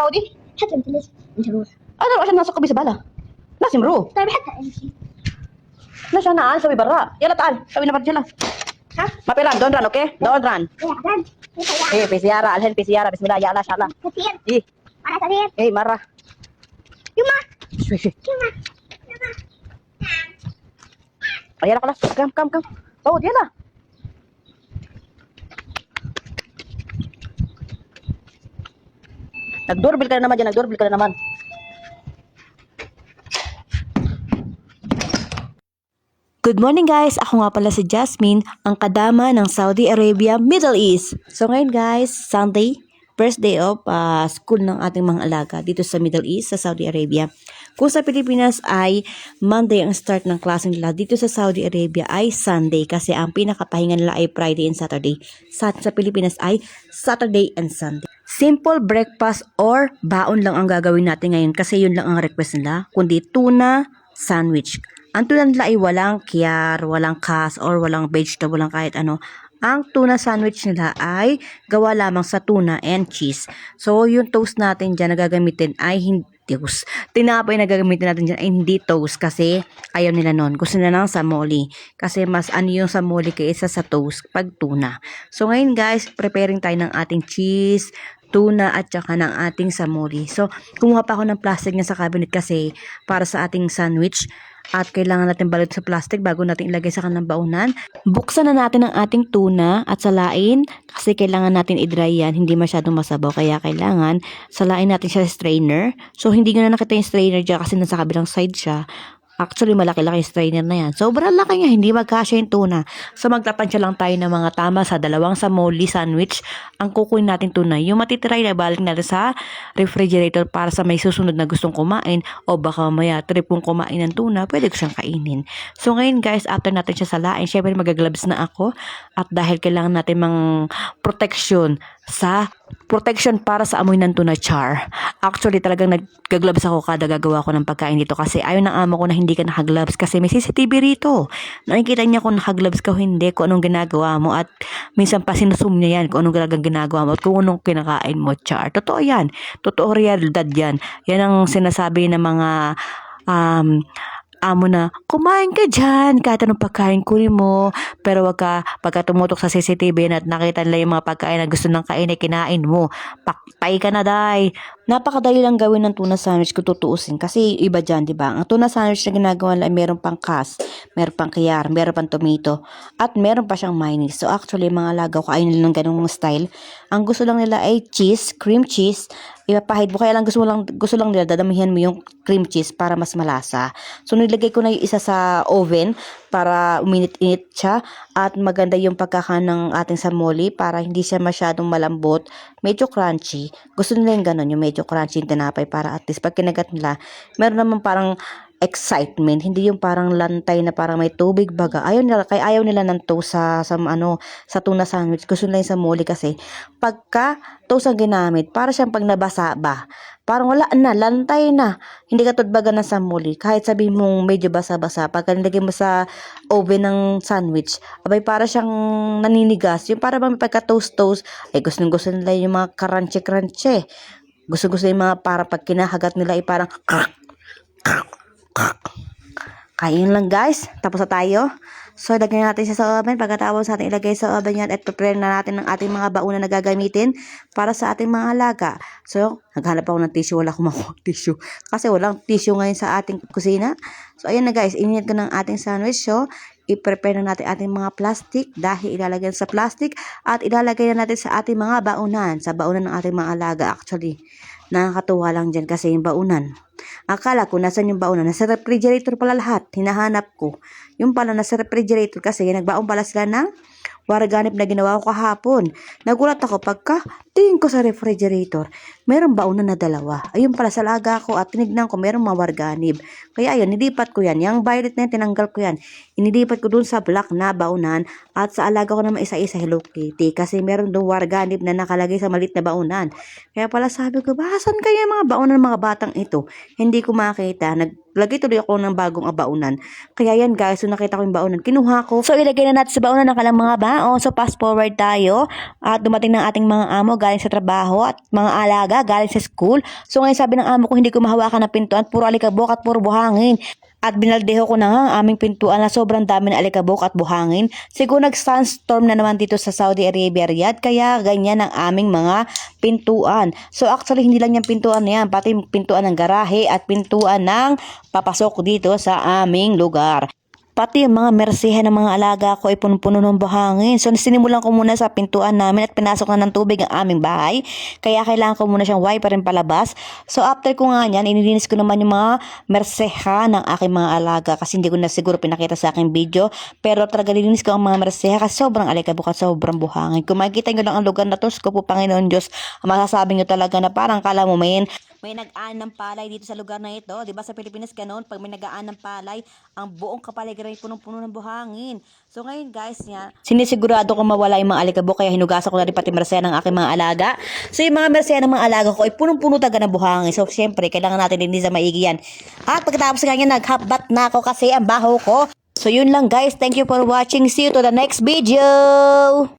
فاضي؟ حتى انت ليش انت روح؟ انا عشان ناسق بزباله لازم نروح. طيب حتى امشي. ليش انا نسوي برا؟ يلا تعال سوينا برجله. ها؟ ما في ران دون ران اوكي دون ران. يا عدد ايه في سياره الحين في سياره بسم الله يا الله ان شاء الله. كثير ايه انا كثير ايه مره يما شوي شوي يما يلا خلاص كم فوت يلا. Nagdoorbell ka na naman dyan, nagdoorbell ka na naman. Good morning guys! Ako nga pala si Jasmine, ang kadama ng Saudi Arabia, Middle East. So ngayon guys, Sunday, first day of school ng ating mga alaga dito sa Middle East, sa Saudi Arabia. Kung sa Pilipinas ay Monday ang start ng klase nila, dito sa Saudi Arabia ay Sunday kasi ang pinakapahinga nila ay Friday and Saturday. Sa Pilipinas ay Saturday and Sunday. Simple breakfast or baon lang ang gagawin natin ngayon kasi yun lang ang request nila, kundi tuna sandwich. Ang tuna nila ay walang kiyar, walang kas, or walang vegetable, walang kahit ano. Ang tuna sandwich nila ay gawa lamang sa tuna and cheese. So, yung toast natin dyan na gagamitin ay hindi toast. Tinapay na gagamitin natin dyan ay hindi toast kasi ayaw nila nun. Gusto nila ng samoli. Kasi mas ano yung samoli kaysa sa toast pag tuna. So, ngayon guys, preparing tayo ng ating cheese, tuna at saka ng ating samoli. So, kumuha pa ako ng plastic niya sa cabinet kasi para sa ating sandwich. At kailangan natin balot sa plastic bago natin ilagay sa kanang baunan. Buksan na natin ang ating tuna at salain kasi kailangan natin i-dry yan. Hindi masyadong masabaw kaya kailangan salain natin siya sa strainer. So hindi ko na nakita yung strainer dyan kasi nasa kabilang side siya. Actually, malaki-laki yung strainer na yan. Sobrang laki niya, hindi magkasya yung tuna. So, magtatansya lang tayo ng mga tama sa dalawang samoli sandwich. Ang kukunin natin tuna, yung matitiray na balik natin sa refrigerator para sa may susunod na gustong kumain o baka mamaya trip kong kumain ng tuna, pwede ko siyang kainin. So, ngayon guys, after natin siya salain, syempre magagloves na ako. At dahil kailangan natin mang protection para sa amoy ng tuna char. Actually, talagang nag-gloves ako kada gagawa ko ng pagkain dito kasi ayaw ng amo ko na hindi ka naka-gloves kasi may CCTV rito. Nakikita niya kung naka-gloves ka o hindi, kung anong ginagawa mo at minsan pa sinusum niya yan kung anong talagang ginagawa mo at kung anong kinakain mo char. Totoo yan. Totoo realidad yan. Yan ang sinasabi ng mga amo na, kumain ka dyan, kahit anong pagkain kunin mo, pero wag ka, pagka tumutok sa CCTV at nakita nila yung mga pagkain na gusto ng kain, kinain mo, paktay ka na day. Napakadali lang gawin ng tuna sandwich kung tutuusin kasi iba dyan, di ba? Ang tuna sandwich na ginagawa nila ay meron pang kas, meron pang kiyar, meron pang tomato, at meron pa siyang mayonnaise. So actually, mga lagaw ko ayaw nila ng ganung style. Ang gusto lang nila ay cheese, cream cheese, ipapahid mo. Kaya lang gusto lang nila dadamihan mo yung cream cheese para mas malasa. So nilagay ko na yung isa sa oven para uminit-init siya at maganda yung pagkakaan ng ating samoli para hindi siya masyadong malambot, medyo crunchy. Gusto nila yung ganun, yung medyo crunchy yung tinapay para at least pag kinagat nila, meron naman parang excitement, hindi yung parang lantay na parang may tubig baga. Ayaw nila ng toast sa tuna sandwich. Gusto nila yung samoli kasi pagka toast ang ginamit, para siyang pag nabasa ba, parang wala na, lantay na. Hindi ka baga ng samoli. Kahit sabihin mong medyo basa-basa, pagka nilagay mo sa oven ng sandwich, abay para siyang naninigas. Yung para bang pagka-toast-toast, ay gusto nila yung mga crunchy-crunchy. Gusto yung mga para pag kinahagat nila ay parang kaya yun lang guys, tapos na tayo. So, lagyan natin siya sa oven. Pagkatapos natin ilagay sa oven yan at prepare na natin ng ating mga bauna na gagamitin para sa ating mga alaga. So, naghanap ako ng tissue. Wala akong makuha tissue. Kasi walang tissue ngayon sa ating kusina. So, ayan na guys, init ko ng ating sandwich. So, i-prepare na natin ating mga plastic dahil ilalagay sa plastic at ilalagay na natin sa ating mga baunan. Sa baunan ng ating mga alaga actually. Nakakatuwa lang dyan kasi yung baunan. Akala ko nasan yung baunan. Nasa refrigerator pala lahat. Hinahanap ko. Yung pala nasa refrigerator kasi nagbaon pala sila ng waraganib na ginawa ko kahapon. Nagulat ako pagka tingin ko sa refrigerator. Meron baunan na dalawa. Ayun pala sa laga ko at tinignan ko meron mga waraganib. Kaya ayun, nilipat ko yan. Yung violet na yan, tinanggal ko yan. Inilipat ko dun sa black na baunan at sa alaga ko naman isa-isa Hello Kitty kasi meron dun waraganib na nakalagay sa malit na baunan. Kaya pala sabi ko, bahasan kaya mga baunan ng mga batang ito? Hindi ko makita. Naglagay tuloy ako ng bagong baunan. Kaya yan guys, so nakita ko yung baunan. Kinuha ko. So ilagay na natin sa baunan ng kalang mga baon. So fast forward tayo. At dumating ng ating mga amo galing sa trabaho at mga alaga sila galing sa school. So ngayon sabi ng amo ko, hindi ko mahawakan ng pintuan, puro alikabok at puro buhangin. At binaldeho ko na nga ang aming pintuan na sobrang dami ng alikabok at buhangin. Siguro nag-sunstorm na naman dito sa Saudi Arabia, Riyadh, kaya ganyan ang aming mga pintuan. So actually hindi lang yung pintuan na yan, pati pintuan ng garahe at pintuan ng papasok dito sa aming lugar. Pati yung mga mersihan ng mga alaga ko ay punong-puno ng buhangin. So sinimulan ko muna sa pintuan namin at pinasok na ng tubig ang aming bahay. Kaya kailangan ko muna siyang wiper rin palabas. So after ko nga yan, inilinis ko naman yung mga merseha ng aking mga alaga. Kasi hindi ko na siguro pinakita sa aking video. Pero talaga nilinis ko ang mga merseha kasi sobrang alikabok at sobrang buhangin. Kung makikita nyo lang ang lugar na to, ko po Panginoon Diyos, masasabi nyo talaga na parang kala mo may nag-aan ng palay dito sa lugar na ito. Diba sa Pilipinas ganun, pag may nag-aan ng palay, ang buong kapaligiran ay punong-puno ng buhangin. So ngayon guys, sinisigurado ko mawala yung mga alikabok, kaya hinugasan ko na rin pati merseha ng aking mga alaga. So yung mga merseha ng mga alaga ko ay punong-puno talaga ng buhangin. So syempre, kailangan natin din sa maigi yan. At pagkatapos nga yan, naghabat na ako kasi ang baho ko. So yun lang guys, thank you for watching. See you to the next video!